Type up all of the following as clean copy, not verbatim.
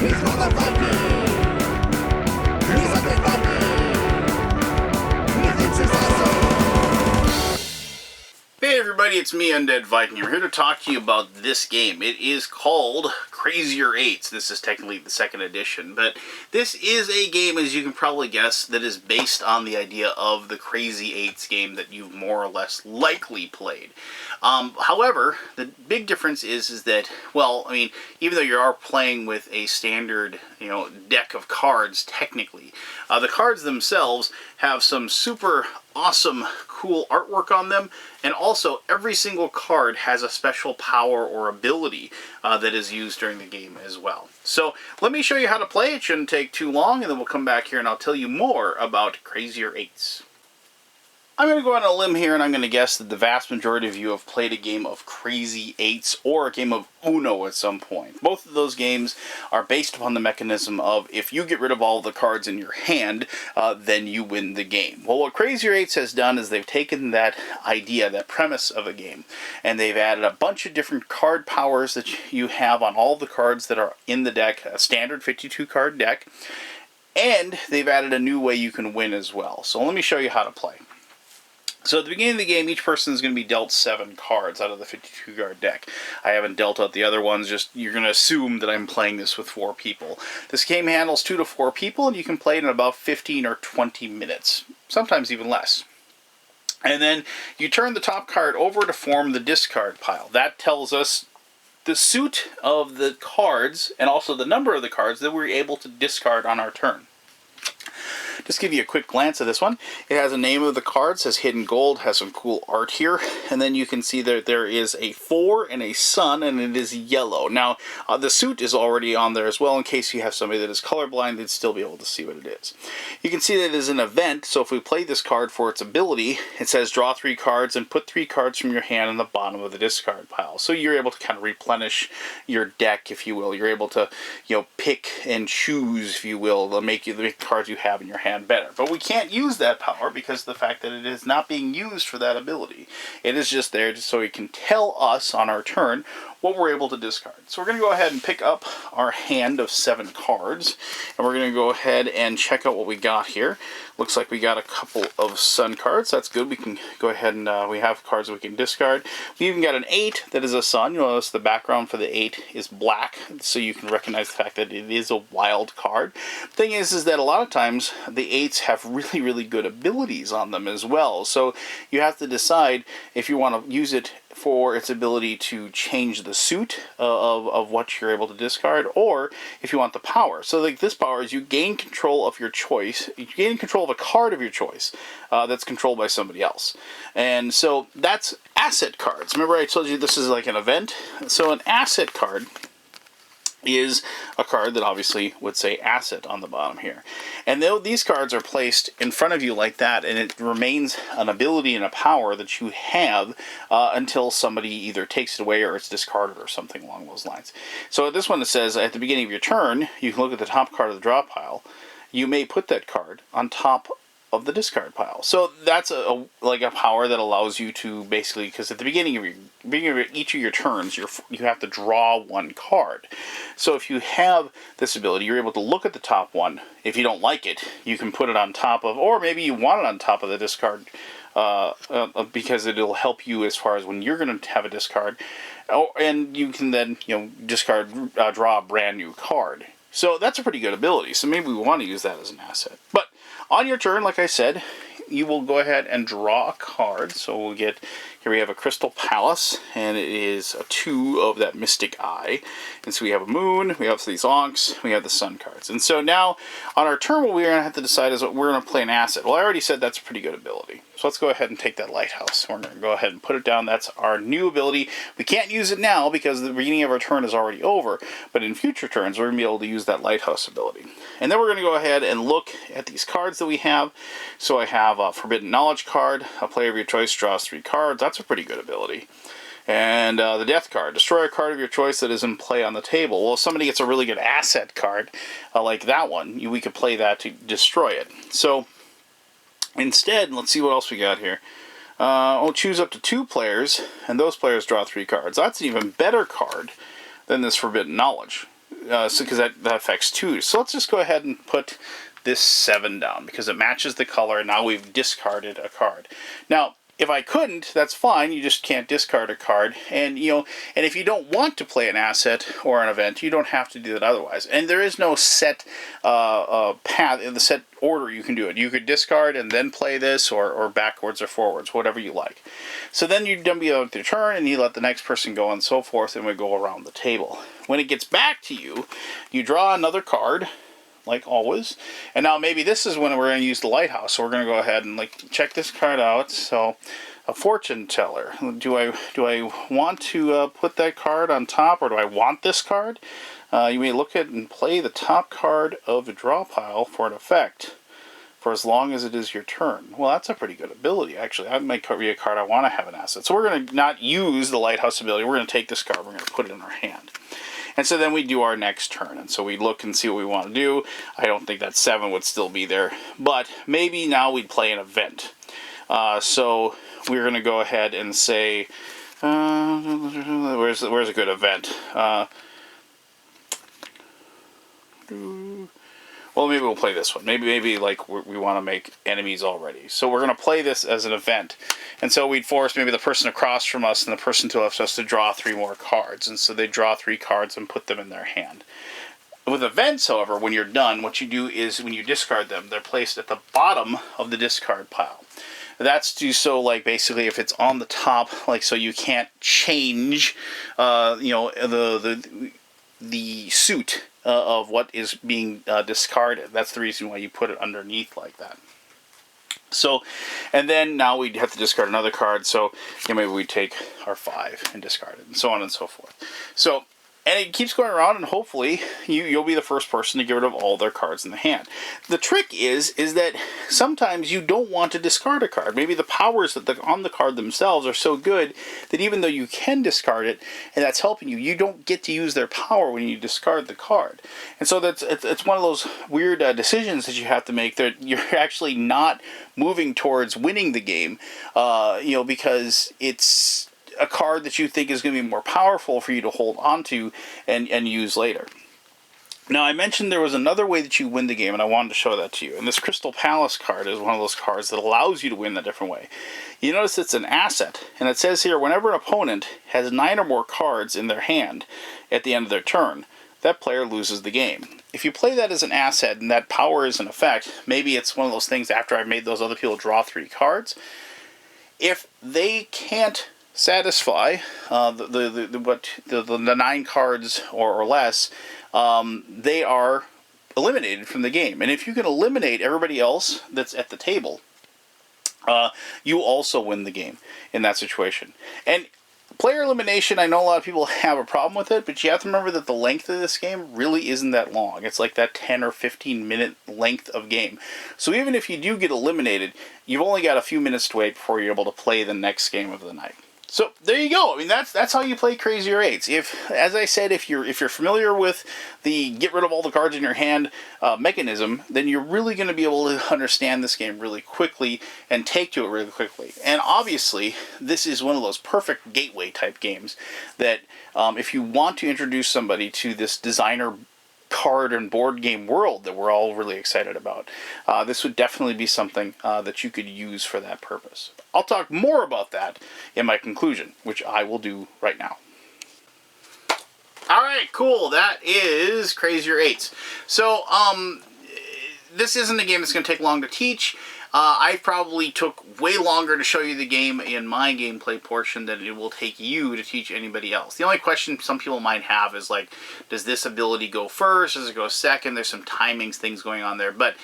Hey everybody, it's me, Undead Viking. I'm here to talk to you about this game. It is called Crazier 8s. This is technically the second edition, but this is a game, as you can probably guess, that is based on the idea of the Crazy 8s game that you've more or less likely played. However, the big difference is that, well, I mean, even though you are playing with a standard, deck of cards, technically, the cards themselves have some super awesome, cool artwork on them, and also every single card has a special power or ability that is used during the game as well. So let me show you how to play. It shouldn't take too long, and then we'll come back here and I'll tell you more about Crazier 8s. I'm going to go on a limb here, and I'm going to guess that the vast majority of you have played a game of Crazy 8s or a game of Uno at some point. Both of those games are based upon the mechanism of if you get rid of all the cards in your hand, then you win the game. Well, what Crazier 8s has done is they've taken that idea, that premise of a game, and they've added a bunch of different card powers that you have on all the cards that are in the deck, a standard 52 card deck, and they've added a new way you can win as well. So let me show you how to play. So at the beginning of the game, each person is going to be dealt 7 cards out of the 52 card deck. I haven't dealt out the other ones, just you're going to assume that I'm playing this with 4 people. This game handles 2 to 4 people, and you can play it in about 15 or 20 minutes, sometimes even less. And then you turn the top card over to form the discard pile. That tells us the suit of the cards, and also the number of the cards that we're able to discard on our turn. Just give you a quick glance at this one. It has a name of the card, says Hidden Gold, has some cool art here, and then you can see that there is a 4 and a sun, and it is yellow. Now, the suit is already on there as well, in case you have somebody that is colorblind, they'd still be able to see what it is. You can see that it is an event, so if we play this card for its ability, it says draw 3 cards and put 3 cards from your hand in the bottom of the discard pile. So you're able to kind of replenish your deck, if you will. You're able to, pick and choose, if you will, to make the cards you have in your hand better. But we can't use that power because of the fact that it is not being used for that ability. It is just there just so it can tell us on our turn what we're able to discard. So we're going to go ahead and pick up our hand of 7 cards, and we're going to go ahead and check out what we got here. Looks like we got a couple of sun cards. That's good. We can go ahead and we have cards we can discard. We even got an 8 that is a sun. You'll notice the background for the 8 is black, so you can recognize the fact that it is a wild card. The thing is that a lot of times the 8s have really, really good abilities on them as well. So you have to decide if you want to use it for its ability to change the suit of what you're able to discard, or if you want the power. So like this power is you gain control of your choice. You gain control of a card of your choice that's controlled by somebody else. And so that's asset cards. Remember I told you this is like an event? So an asset card is a card that obviously would say asset on the bottom here. And though these cards are placed in front of you like that, and it remains an ability and a power that you have until somebody either takes it away or it's discarded or something along those lines. So this one, it says at the beginning of your turn, you can look at the top card of the draw pile. You may put that card on top of the discard pile. So that's like a power that allows you to basically, because at the beginning of each of your turns, you have to draw 1 card. So if you have this ability, you're able to look at the top one. If you don't like it, you can put it on top of, or maybe you want it on top of the discard, because it'll help you as far as when you're going to have a discard, and you can then discard, draw a brand new card. So that's a pretty good ability. So maybe we want to use that as an asset. But on your turn, like I said, you will go ahead and draw a card. So we'll get, here we have a Crystal Palace, and it is a 2 of that Mystic Eye. And so we have a Moon, we have these Onks, we have the Sun cards. And so now, on our turn, what we're going to have to decide is that we're going to play an asset. Well, I already said that's a pretty good ability. So let's go ahead and take that Lighthouse. We're going to go ahead and put it down. That's our new ability. We can't use it now because the beginning of our turn is already over, but in future turns, we're going to be able to use that Lighthouse ability. And then we're going to go ahead and look at these cards that we have. So I have a Forbidden Knowledge card. A player of your choice draws 3 cards. That's a pretty good ability. And the Death card. Destroy a card of your choice that is in play on the table. Well, if somebody gets a really good asset card, like that one, we could play that to destroy it. So instead, let's see what else we got here. We'll choose up to 2 players, and those players draw 3 cards. That's an even better card than this Forbidden Knowledge. because that affects 2. So let's just go ahead and put this 7 down because it matches the color, and now we've discarded a card. Now, if I couldn't, that's fine. You just can't discard a card. And, and if you don't want to play an asset or an event, you don't have to do that otherwise. And there is no set path, in the set order you can do it. You could discard and then play this, or backwards or forwards, whatever you like. So then you'd be able to turn, and you let the next person go and so forth, and we go around the table. When it gets back to you, you draw another card, like always. And now maybe this is when we're going to use the lighthouse. So we're going to go ahead and check this card out. So, a fortune teller. Do I want to put that card on top, or do I want this card? You may look at and play the top card of the draw pile for an effect for as long as it is your turn. Well, that's a pretty good ability, actually. That might be a card I want to have an asset. So we're going to not use the lighthouse ability. We're going to take this card. We're going to put it in our hand. And so then we do our next turn. And so we look and see what we want to do. I don't think that 7 would still be there. But maybe now we'd play an event. So we're going to go ahead and say, where's a good event? Well, maybe we'll play this one. Maybe we want to make enemies already. So we're going to play this as an event. And so we'd force maybe the person across from us and the person to the left of us to draw 3 more cards. And so they draw 3 cards and put them in their hand. With events, however, when you're done, what you do is when you discard them, they're placed at the bottom of the discard pile. That's to, so basically if it's on the top, so you can't change, the suit of what is being discarded. That's the reason why you put it underneath like that. So, and then now we'd have to discard another card. So, maybe we take our 5 and discard it, and so on and so forth. So, and it keeps going around, and hopefully you'll be the first person to get rid of all their cards in the hand. The trick is that sometimes you don't want to discard a card. Maybe the powers that on the card themselves are so good that even though you can discard it, and that's helping you, you don't get to use their power when you discard the card. And so it's one of those weird decisions that you have to make that you're actually not moving towards winning the game, because it's a card that you think is going to be more powerful for you to hold on to and use later. Now, I mentioned there was another way that you win the game, and I wanted to show that to you. And this Crystal Palace card is one of those cards that allows you to win a different way. You notice it's an asset, and it says here, whenever an opponent has 9 or more cards in their hand at the end of their turn, that player loses the game. If you play that as an asset and that power is in effect, maybe it's one of those things after I've made those other people draw 3 cards. If they can't satisfy the 9 cards or less, they are eliminated from the game. And if you can eliminate everybody else that's at the table, you also win the game in that situation. And player elimination, I know a lot of people have a problem with it, but you have to remember that the length of this game really isn't that long. It's like that 10 or 15 minute length of game. So even if you do get eliminated, you've only got a few minutes to wait before you're able to play the next game of the night. So there you go. I mean, that's how you play Crazier 8s. As I said, if you're familiar with the get rid of all the cards in your hand mechanism, then you're really going to be able to understand this game really quickly and take to it really quickly. And obviously, this is one of those perfect gateway type games that if you want to introduce somebody to this designer card and board game world that we're all really excited about, this would definitely be something that you could use for that purpose. I'll talk more about that in my conclusion, which I will do right now. Alright, cool. That is Crazier 8s. So, this isn't a game that's going to take long to teach. I probably took way longer to show you the game in my gameplay portion than it will take you to teach anybody else. The only question some people might have is does this ability go first? Does it go second? There's some timings things going on there. But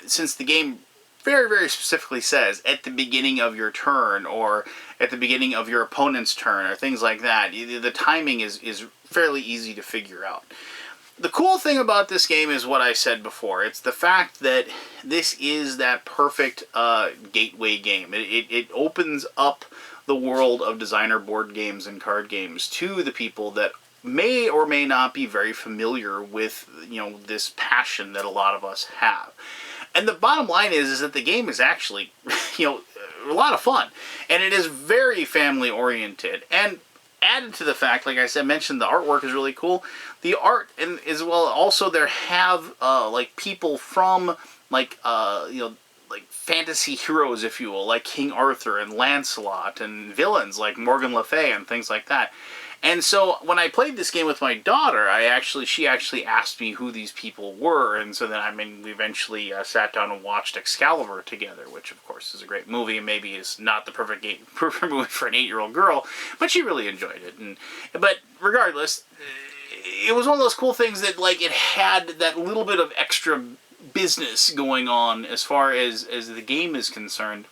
since the game very, very specifically says at the beginning of your turn or at the beginning of your opponent's turn or things like that, the timing is fairly easy to figure out. The cool thing about this game is what I said before. It's the fact that this is that perfect gateway game. It opens up the world of designer board games and card games to the people that may or may not be very familiar with, this passion that a lot of us have. And the bottom line is that the game is actually, a lot of fun. And it is very family oriented. And added to the fact, like I said, mentioned the artwork is really cool. The art, and as well, also there have like people from like like fantasy heroes, if you will, like King Arthur and Lancelot, and villains like Morgan Le Fay and things like that. And so when I played this game with my daughter, she actually asked me who these people were, and so then we eventually sat down and watched Excalibur together, which of course is a great movie, and maybe is not the perfect movie for an 8-year-old girl, but she really enjoyed it. But regardless, it was one of those cool things that like it had that little bit of extra business going on as far as the game is concerned,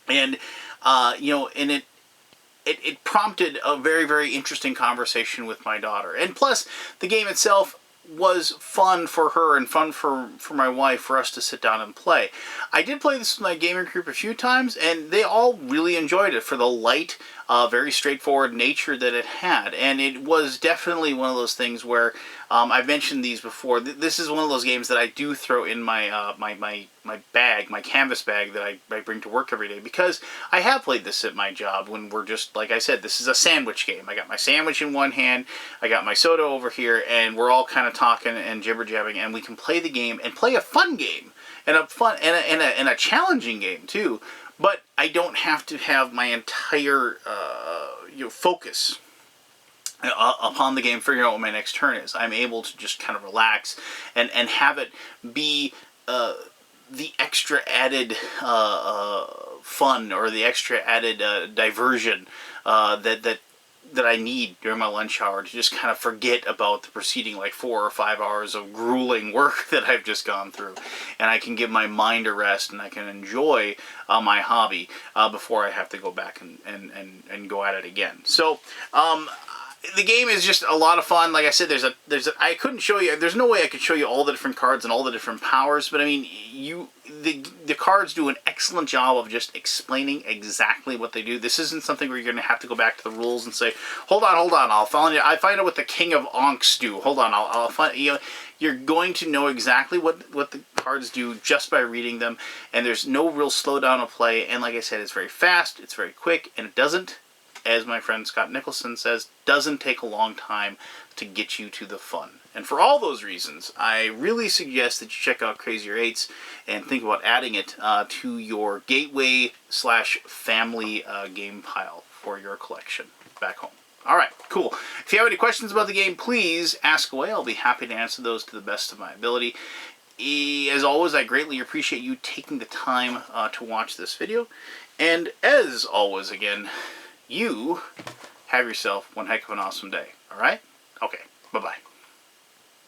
and and it prompted a very, very interesting conversation with my daughter. And plus, the game itself was fun for her and fun for my wife for us to sit down and play. I did play this with my gaming group a few times, and they all really enjoyed it for the light, very straightforward nature that it had. And it was definitely one of those things where I've mentioned these before. This is one of those games that I do throw in my my bag, my canvas bag that I bring to work every day, because I have played this at my job when we're just, like I said, this is a sandwich game. I got my sandwich in one hand, I got my soda over here, and we're all kind of talking and jibber-jabbing, and we can play the game and play a fun game and a challenging game too. But I don't have to have my entire focus upon the game, figuring out what my next turn is. I'm able to just kind of relax and have it be the extra added fun, or the extra added diversion that I need during my lunch hour, to just kind of forget about the preceding like 4 or 5 hours of grueling work that I've just gone through, and I can give my mind a rest, and I can enjoy my hobby before I have to go back and go at it again. So the game is just a lot of fun. Like I said, I couldn't show you, there's no way I could show you all the different cards and all the different powers, but I mean, the cards do an excellent job of just explaining exactly what they do. This isn't something where you're going to have to go back to the rules and say, hold on, I'll find out what the King of Onks do. Hold on, I'll find, you're going to know exactly what the cards do just by reading them, and there's no real slowdown of play. And like I said, it's very fast, it's very quick, and it doesn't, as my friend Scott Nicholson says, doesn't take a long time to get you to the fun. And for all those reasons, I really suggest that you check out Crazier 8s and think about adding it to your gateway/family game pile for your collection back home. All right, cool. If you have any questions about the game, please ask away. I'll be happy to answer those to the best of my ability. As always, I greatly appreciate you taking the time to watch this video. And as always, again, you have yourself one heck of an awesome day. All right? Okay. Bye-bye.